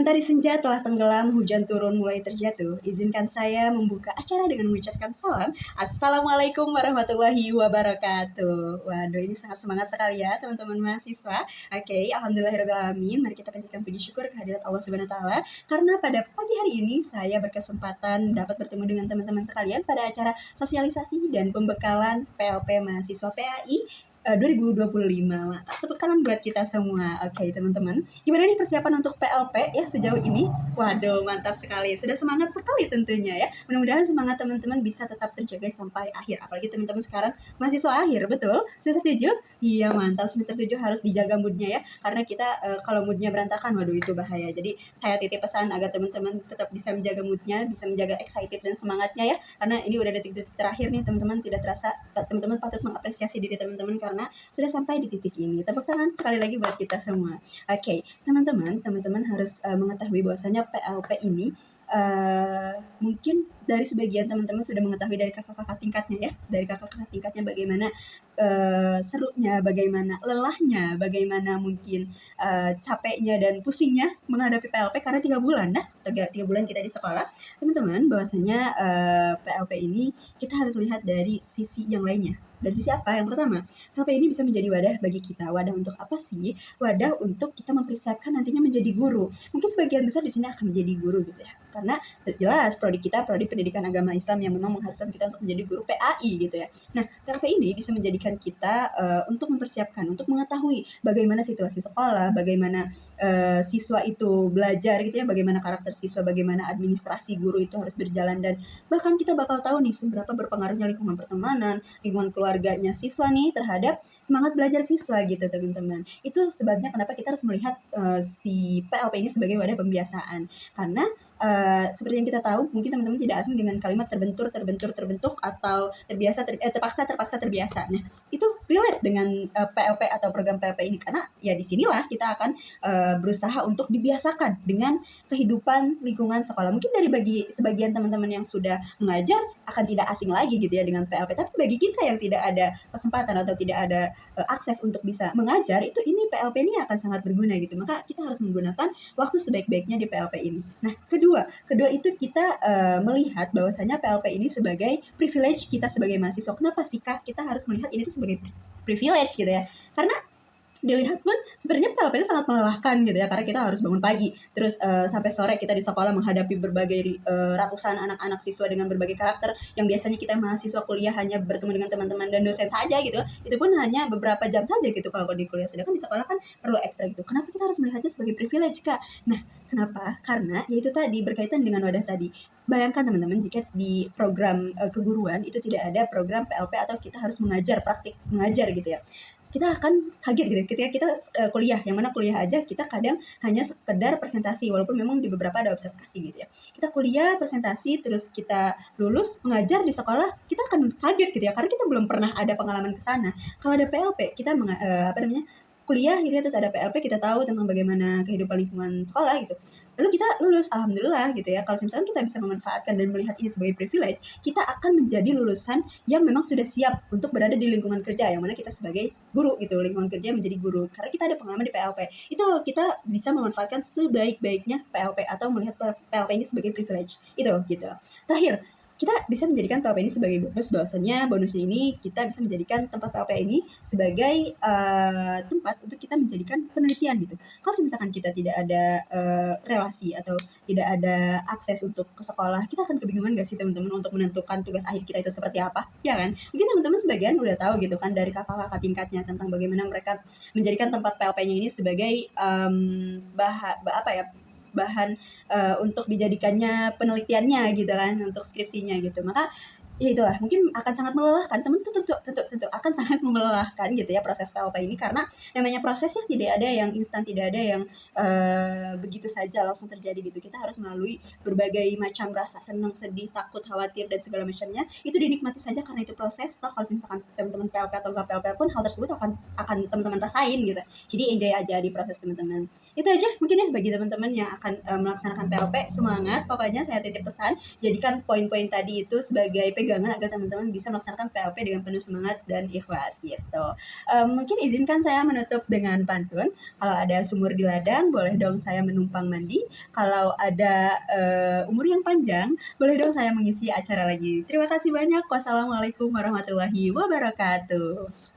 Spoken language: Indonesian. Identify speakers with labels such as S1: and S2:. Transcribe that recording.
S1: Mentari senja telah tenggelam, hujan turun mulai terjatuh. Izinkan saya membuka acara dengan mengucapkan salam. Assalamualaikum warahmatullahi wabarakatuh. Waduh, ini sangat semangat sekali ya teman-teman mahasiswa. Oke, alhamdulillahirrahmanirrahim. Mari kita panjatkan puji syukur kehadirat Allah Subhanahu wa taala karena pada pagi hari ini saya berkesempatan dapat bertemu dengan teman-teman sekalian pada acara sosialisasi dan pembekalan PLP mahasiswa PAI 2025. Mantap, tepuk tangan buat kita semua. Oke, teman-teman. Gimana nih persiapan untuk PLP ya sejauh ini? Waduh, mantap sekali. Sudah semangat sekali tentunya ya. Mudah-mudahan semangat teman-teman bisa tetap terjaga sampai akhir. Apalagi teman-teman sekarang mahasiswa akhir, betul? Semester 7? Iya, mantap. Semester 7 harus dijaga moodnya ya. Karena kita kalau moodnya berantakan, waduh itu bahaya. Jadi saya titip pesan agar teman-teman tetap bisa menjaga moodnya, bisa menjaga excited dan semangatnya ya. Karena ini udah detik-detik terakhir nih teman-teman. Tidak terasa, teman-teman patut mengapresiasi diri teman-teman karena sudah sampai di titik ini. Tepuk tangan sekali lagi buat kita semua. Oke, teman-teman harus mengetahui bahwasanya PLP ini mungkin dari sebagian teman-teman sudah mengetahui dari kakak-kakak tingkatnya ya, dari kakak-kakak tingkatnya bagaimana serunya, bagaimana lelahnya, bagaimana mungkin capeknya dan pusingnya menghadapi PLP karena 3 bulan dah, 3 bulan kita di sekolah. Teman-teman, bahwasanya PLP ini kita harus lihat dari sisi yang lainnya. Dari sisi apa? Yang pertama, PLP ini bisa menjadi wadah bagi kita. Wadah untuk apa sih? Wadah untuk kita mempersiapkan nantinya menjadi guru. Mungkin sebagian besar di sini akan menjadi guru gitu ya. Karena jelas prodi kita, prodi pendidikan agama Islam yang memang mengharuskan kita untuk menjadi guru PAI gitu ya. Nah, PLP ini bisa menjadikan kita untuk mempersiapkan, untuk mengetahui bagaimana situasi sekolah, bagaimana siswa itu belajar gitu ya, bagaimana karakter siswa, bagaimana administrasi guru itu harus berjalan, dan bahkan kita bakal tahu nih seberapa berpengaruhnya lingkungan pertemanan, lingkungan keluarganya siswa nih terhadap semangat belajar siswa gitu teman-teman. Itu sebabnya kenapa kita harus melihat si PLP ini sebagai wadah pembiasaan. Karena seperti yang kita tahu, mungkin teman-teman tidak asing dengan kalimat terbentur, terbentuk, atau terpaksa, terbiasa. Nah, itu relate dengan PLP atau program PLP ini, karena ya disinilah kita akan berusaha untuk dibiasakan dengan kehidupan lingkungan sekolah. Mungkin bagi sebagian teman-teman yang sudah mengajar akan tidak asing lagi gitu ya dengan PLP, tapi bagi kita yang tidak ada kesempatan atau tidak ada akses untuk bisa mengajar, itu ini PLP ini akan sangat berguna gitu. Maka kita harus menggunakan waktu sebaik-baiknya di PLP ini. Nah, kedua itu kita melihat bahwasanya PLP ini sebagai privilege kita sebagai mahasiswa. Kenapa sih Kak kita harus melihat ini tuh sebagai privilege gitu ya? Karena dilihat pun sebenarnya PLP itu sangat melelahkan gitu ya, karena kita harus bangun pagi terus sampai sore kita di sekolah menghadapi berbagai ratusan anak-anak siswa dengan berbagai karakter yang biasanya kita mahasiswa kuliah hanya bertemu dengan teman-teman dan dosen saja gitu, itu pun hanya beberapa jam saja gitu kalau di kuliah, sedangkan di sekolah kan perlu ekstra gitu. Kenapa kita harus melihatnya sebagai privilege Kak? Nah, kenapa? Karena yaitu tadi berkaitan dengan wadah tadi. Bayangkan teman-teman jika di program keguruan itu tidak ada program PLP atau kita harus praktik mengajar gitu ya, kita akan kaget gitu ketika kita kuliah, yang mana kuliah aja kita kadang hanya sekedar presentasi, walaupun memang di beberapa ada observasi gitu ya. Kita kuliah, presentasi, terus kita lulus, mengajar di sekolah, kita akan kaget gitu ya, karena kita belum pernah ada pengalaman ke sana. Kalau ada PLP, kita kuliah gitu ya, terus ada PLP, kita tahu tentang bagaimana kehidupan lingkungan sekolah gitu. Lalu kita lulus, alhamdulillah gitu ya. Kalau misalkan kita bisa memanfaatkan dan melihat ini sebagai privilege, kita akan menjadi lulusan yang memang sudah siap untuk berada di lingkungan kerja, yang mana kita sebagai guru gitu, lingkungan kerja menjadi guru. Karena kita ada pengalaman di PLP. Itu kalau kita bisa memanfaatkan sebaik-baiknya PLP atau melihat PLP ini sebagai privilege. Itu gitu. Terakhir, kita bisa menjadikan PLP ini sebagai bonus, bahwasanya bonusnya ini kita bisa menjadikan tempat PLP ini sebagai tempat untuk kita menjadikan penelitian gitu. Kalau misalkan kita tidak ada relasi atau tidak ada akses untuk ke sekolah, kita akan kebingungan gak sih teman-teman untuk menentukan tugas akhir kita itu seperti apa, ya kan? Mungkin teman-teman sebagian udah tahu gitu kan dari kakak-kakak tingkatnya tentang bagaimana mereka menjadikan tempat PLP-nya ini sebagai bahan untuk dijadikannya penelitiannya gitu kan, untuk skripsinya gitu. Maka ya itulah, mungkin akan sangat melelahkan teman, tentu akan sangat melelahkan gitu ya proses PLP ini, karena namanya prosesnya tidak ada yang instan, tidak ada yang begitu saja langsung terjadi gitu. Kita harus melalui berbagai macam rasa senang, sedih, takut, khawatir, dan segala macamnya. Itu dinikmati saja karena itu proses. Toh kalau misalkan teman-teman PLP atau nggak PLP pun, hal tersebut akan teman-teman rasain gitu. Jadi enjoy aja di proses teman-teman. Itu aja mungkin ya bagi teman-teman yang akan melaksanakan PLP. Semangat, pokoknya saya titip pesan, jadikan poin-poin tadi itu sebagai pegangan pegangan agar teman-teman bisa melaksanakan PLP dengan penuh semangat dan ikhlas gitu. Mungkin izinkan saya menutup dengan pantun. Kalau ada sumur di ladang, boleh dong saya menumpang mandi. Kalau ada umur yang panjang, boleh dong saya mengisi acara lagi. Terima kasih banyak. Wassalamualaikum warahmatullahi wabarakatuh.